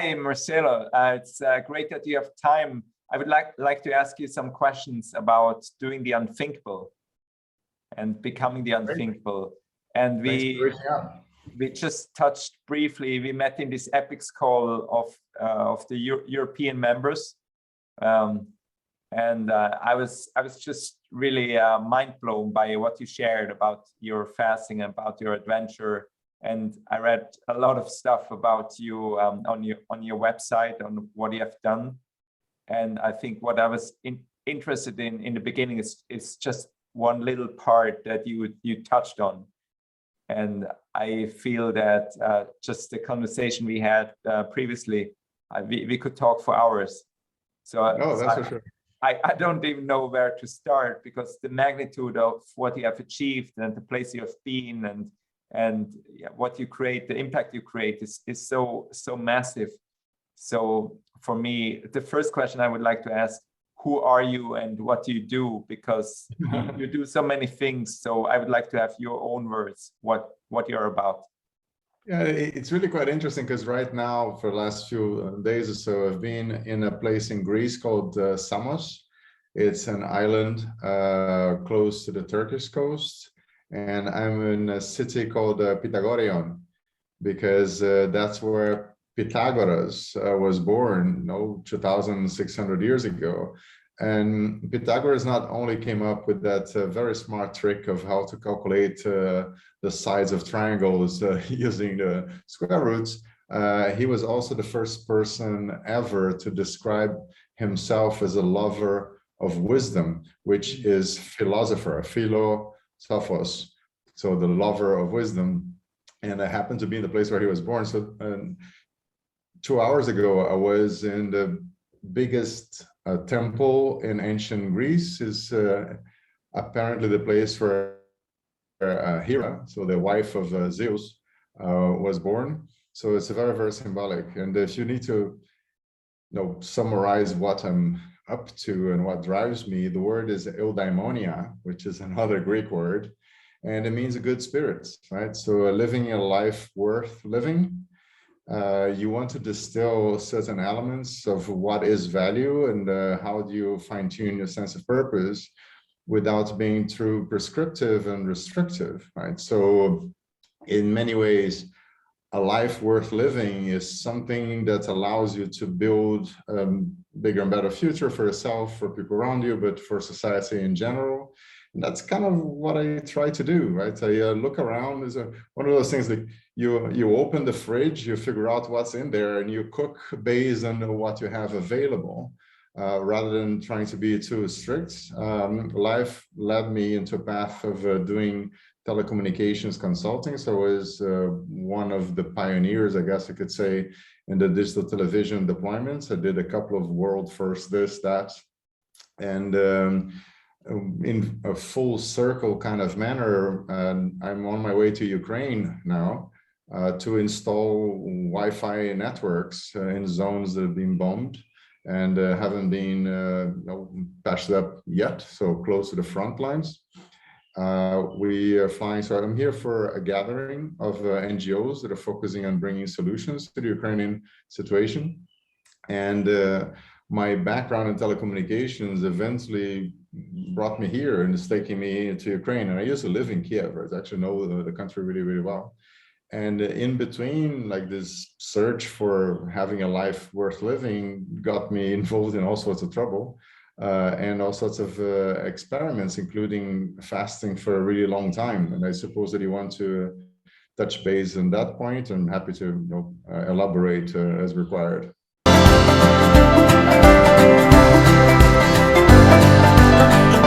Hi, Marcelo. It's great that you have time. I would like to ask you some questions about doing the unthinkable and becoming the unthinkable. And we just touched briefly. We met in this epics call of the European members, and I was just really mind blown by what you shared about your fasting, about your adventure. And I read a lot of stuff about you on your website, on what you have done. And I think what I was interested in the beginning is just one little part that you touched on. And I feel that just the conversation we had previously, we could talk for hours. So that's for sure. I don't even know where to start, because the magnitude of what you have achieved and the place you have been and what you create, the impact you create is so massive. So for me, the first question I would like to ask, who are you and what do you do? Because you do so many things. So I would like to have your own words, what you're about. Yeah, it's really quite interesting, because right now, for the last few days or so, I've been in a place in Greece called Samos. It's an island close to the Turkish coast. And I'm in a city called Pythagorean, because that's where Pythagoras was born, 2,600 years ago. And Pythagoras not only came up with that very smart trick of how to calculate the sides of triangles using the square roots, he was also the first person ever to describe himself as a lover of wisdom, which is philosopher, philosophos, so the lover of wisdom. And I happened to be in the place where he was born. So 2 hours ago, I was in the biggest temple in ancient Greece. Is apparently the place where Hera, so the wife of Zeus, was born. So it's very, very symbolic. And if you need to summarize what I'm up to and what drives me, the word is eudaimonia, which is another Greek word, and it means a good spirit, right? So living a life worth living, you want to distill certain elements of what is value and how do you fine-tune your sense of purpose without being too prescriptive and restrictive, right? So in many ways, a life worth living is something that allows you to build a bigger and better future for yourself, for people around you, but for society in general. And that's kind of what I try to do, right? I look around. Is one of those things that you open the fridge, you figure out what's in there, and you cook based on what you have available, rather than trying to be too strict. Life led me into a path of doing telecommunications consulting. So I was one of the pioneers, I guess I could say, in the digital television deployments. I did a couple of world first, this, that, and in a full circle kind of manner, I'm on my way to Ukraine now to install Wi-Fi networks in zones that have been bombed and haven't been patched up yet, so close to the front lines. We are flying, so I'm here for a gathering of NGOs that are focusing on bringing solutions to the Ukrainian situation. And my background in telecommunications eventually brought me here and is taking me to Ukraine. And I used to live in Kiev, right? I actually know the country really, really well. And in between, like, this search for having a life worth living got me involved in all sorts of trouble. And all sorts of experiments, including fasting for a really long time. And I suppose that you want to touch base on that point. I'm happy to elaborate as required.